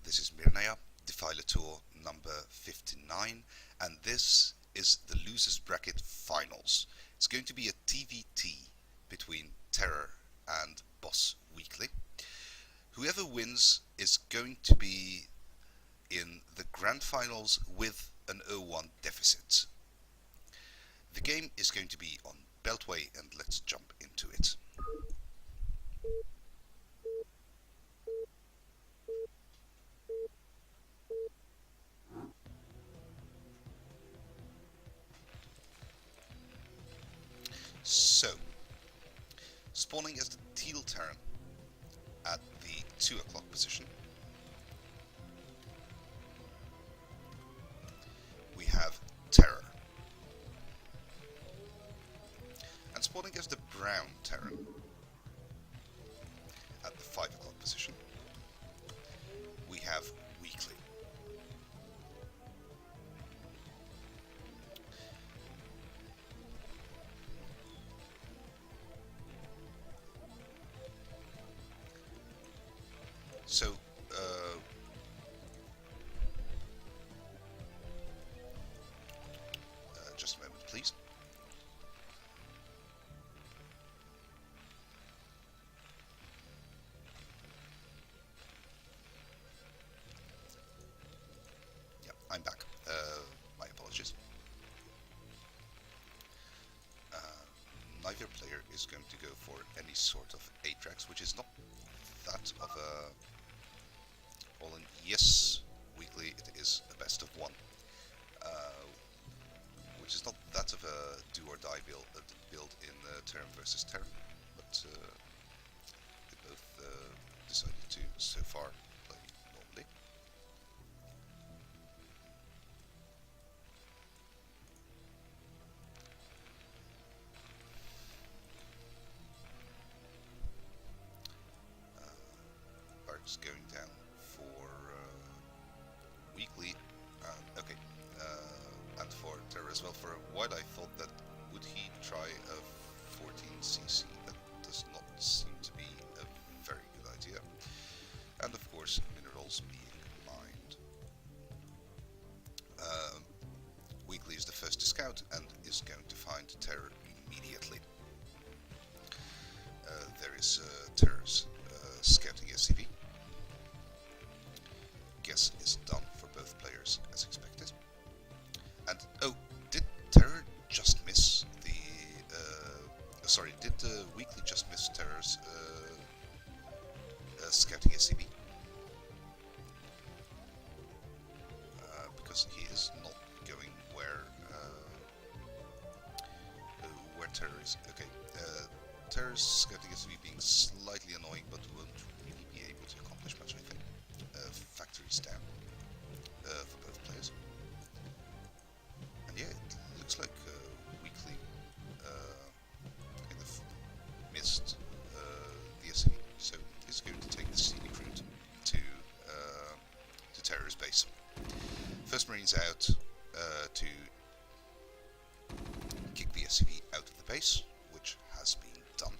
This is Mirnaya, Defiler Tour number 59, and this is the Losers Bracket Finals. It's going to be a TVT between Terror and Boss Weekly. Whoever wins is going to be in the Grand Finals with an 0-1 deficit. The game is going to be on Beltway, and let's jump into it. So, spawning as the Teal Terran at the 2 o'clock position, we have Terror. And spawning as the Brown Terran at the 5 o'clock position, we have Weekly. So, just a moment, please. Yeah, I'm back. My apologies. Neither player is going to go for any sort of Atrax, which is not that of a all-in. Yes, Weekly, it is a best of one, which is not that of a do-or-die build in Terran versus Terran, but they both decided to, so far, play normally. Bart's going down for Weekly, okay, and for Terror as well. For a while I thought that would he try a 14cc, that does not seem to be a very good idea. And of course, minerals being mined. Weekly is the first to scout and is going to find Terror immediately. There is Terror's scouting SCV. Guess is done for both players as expected. And oh, did Terror just miss the? Sorry, did Weekly just miss Terror's scouting SCV? Because he is not going where Terror is. Okay, Terror's scouting SCV being slightly annoying, but won't really be able to accomplish much, I think. Factories down for both players. And yeah, it looks like Weekly kind of missed the SCV, so he's going to take the scenic route to Terror's base. First Marines out to kick the SCV out of the base, which has been done.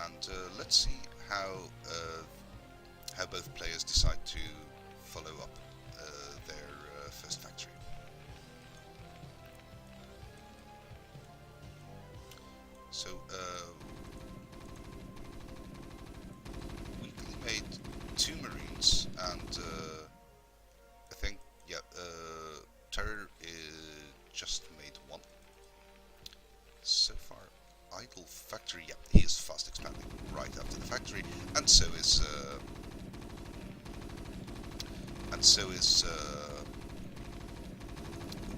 And let's see how both players decide to follow up their first factory. So Weekly made 2 Marines, and I think Terror just made 1. So far, idle factory. Yeah, he is fast expanding right after the factory, and so is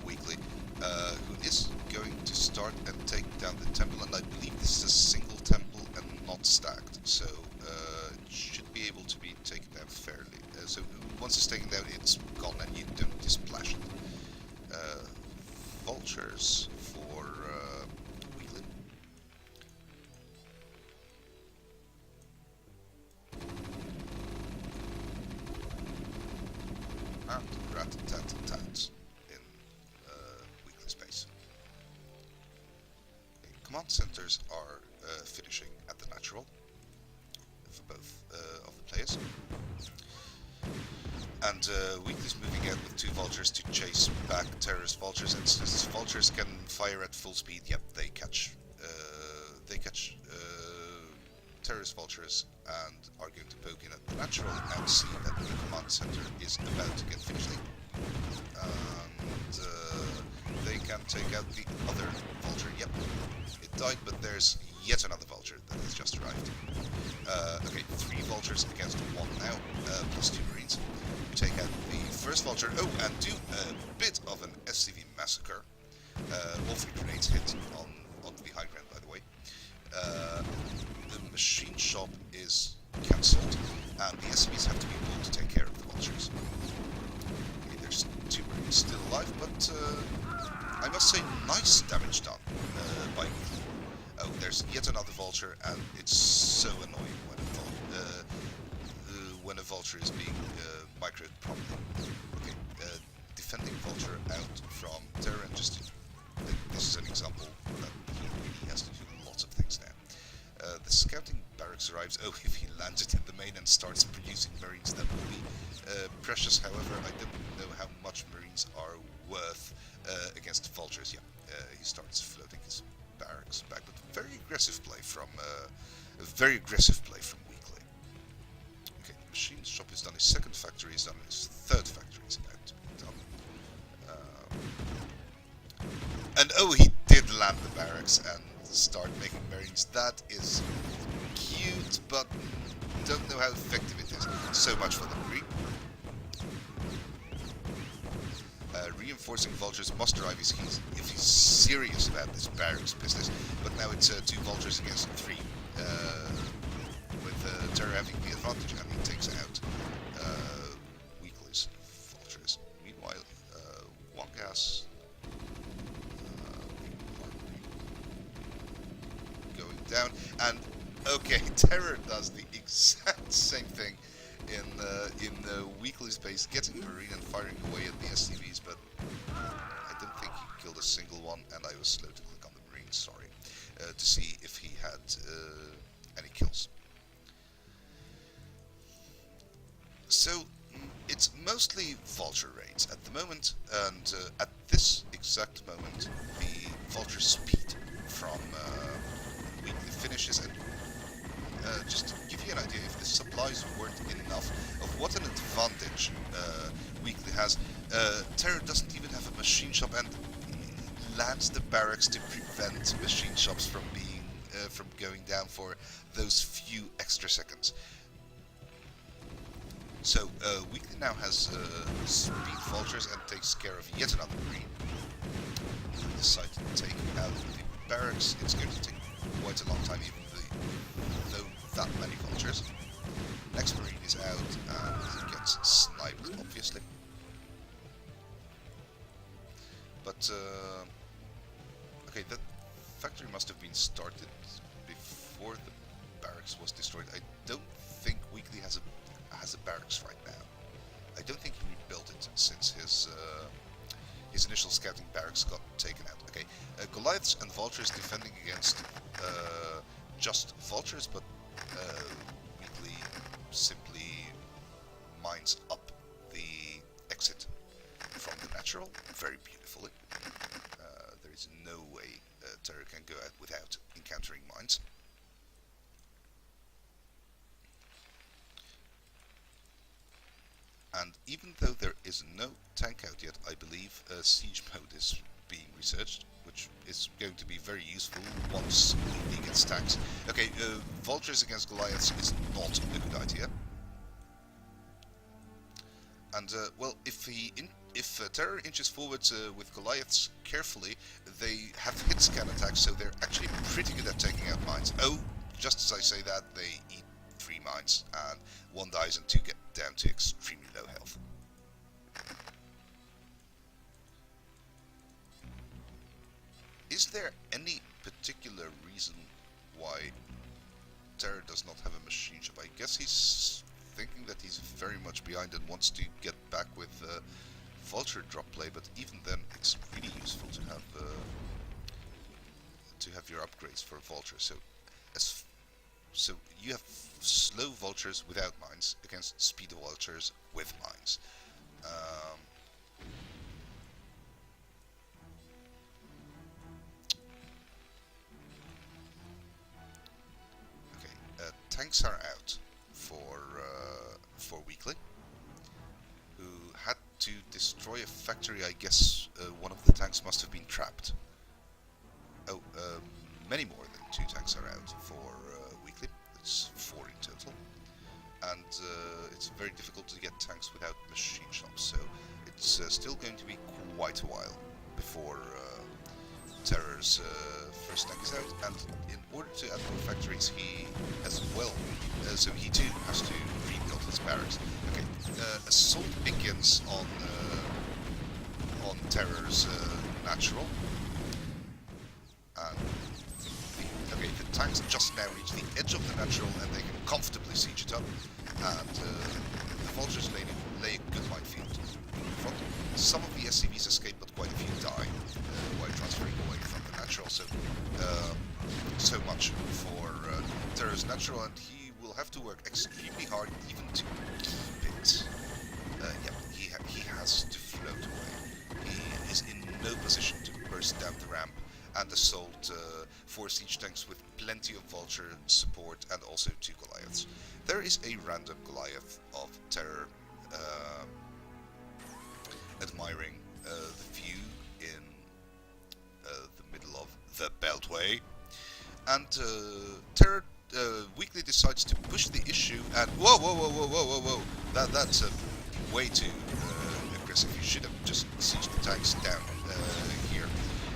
Weekly, who is going to start and take down the temple. And I believe this is a single temple and not stacked, so it should be able to be taken down fairly. So once it's taken down, it's gone, and you don't just splash it. Vultures for Weekly. And rat-tat-tat in Weekly space. Okay, command centers are finishing at the natural for both of the players. And Weekly's moving out with 2 vultures to chase back Terror's vultures, and since vultures can fire at full speed, yep, they catch Terror's vultures and are going to poke in at the natural and now see that the command center is about to get finished. And they can take out the other vulture. Yep, it died, but there's yet another vulture that has just arrived. Okay, 3 vultures against 1 now, plus 2 marines. We take out the first vulture, and do a bit of an SCV massacre. All 3 grenades hit on the high ground, by the way. The machine shop is cancelled, and the SCVs have to be able to take care of the vultures. Okay, there's 2 marines still alive, but I must say, nice damage done by Weekly. Oh, there's yet another vulture, and it's so annoying when a vulture is being microed properly. Okay, defending vulture out from Terror, and just this is an example that he really has to do lots of things now. The scouting barracks arrives. Oh, if he lands it in the main and starts producing marines, that will be precious. However, I don't know how much marines are worth against vultures. Yeah, he starts floating his barracks back, but very aggressive play from Weekly. Okay, the machine shop is done. His second factory is done. His third factory is about to be done. And oh, he did land the barracks and start making marines. That is cute, but don't know how effective it is. So much for the marine. Reinforcing vultures must arrive if he's serious about this barracks business. But now it's 2 vultures against 3, with Terror having the advantage, and he takes out Weekly's vultures. Meanwhile, one gas going down, and okay, Terror does the exact same thing in Weekly's base, getting marine and firing away at the SCVs, but I don't think he killed a single one, and I was slow to click on the marine, sorry, to see if he had any kills. So it's mostly vulture raids at the moment, and at this exact moment the vulture speed from Weekly finishes, and just to give you an idea, if the supplies weren't enough, of what an advantage Weekly has. Terror doesn't even have a machine shop, and lands the barracks to prevent machine shops from being from going down for those few extra seconds. So Weekly now has speed vultures and takes care of yet another marine. He decided to take out the barracks. It's going to take quite a long time, even though that many vultures. Next marine is out, and he gets sniped, obviously. But okay, that factory must have been started before the barracks was destroyed. I don't think Weekly has a barracks right now. I don't think he rebuilt it since his initial scouting barracks got taken out. Okay, Goliaths and vultures defending against just vultures, but Weekly simply mines up the exit from the natural very beautifully. There is no way Terror can go out without encountering mines. And even though there is no tank out yet, I believe siege mode is being researched, which is going to be very useful once he gets tanks. Okay, vultures against Goliaths is not a good idea. And well, if Terror inches forward with Goliaths carefully, they have hit scan attacks, so they're actually pretty good at taking out mines. Oh, just as I say that, they eat 3 mines, and 1 dies and 2 get down to extremely low health. Is there any particular reason why Terror does not have a machine shop? I guess he's thinking that he's very much behind and wants to get back with vulture drop play, but even then it's really useful to have your upgrades for vulture. So as So you have slow vultures without mines against speed vultures with mines. Um, okay, tanks are out for weekly, who had to destroy a factory. I guess one of the tanks must have been trapped. Oh, many more than two tanks are out for weekly. It's four in total, and it's very difficult to get tanks without machine shops. So it's still going to be quite a while before Terror's first tank is out. And in order to add more factories, he as well, so he too has to rebuild his barracks. Okay, assault begins on Terror's natural. And okay, the tanks just now reach the edge of the natural and they can comfortably siege it up. And the vultures lay a good minefield in front. Some of the SCVs escape, but quite a few die while transferring away from the natural. So, so much for Terror's natural, and he will have to work extremely hard even to keep it. Yeah, he has to float away. He is in no position to burst down the ramp and assault 4 siege tanks with plenty of vulture support and also 2 Goliaths. There is a random Goliath of Terror admiring the view in the middle of the Beltway, and Terror weakly decides to push the issue and whoa, that's way too aggressive. You should have just sieged the tanks down here.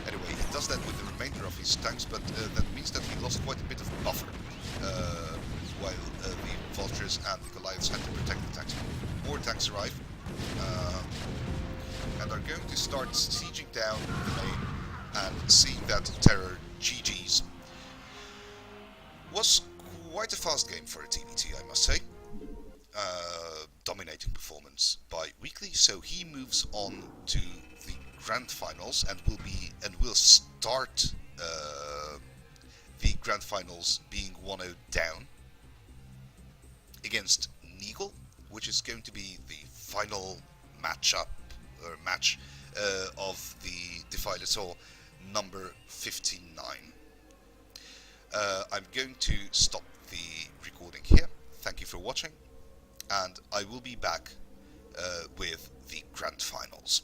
Anyway, he does that with the remainder of his tanks, but that means that he lost quite a bit of buffer, while the vultures and the Goliaths had to protect the tanks. More tanks arrive, and are going to start sieging down the main, and seeing that Terror GG's. Was quite a fast game for a TVT, I must say. Dominating performance by Weekly, so he moves on to the grand finals and will start the grand finals being 1-0 down against Neagle, which is going to be the final match of the Defiler Terror number 59. I'm going to stop the recording here. Thank you for watching, and I will be back with the grand finals.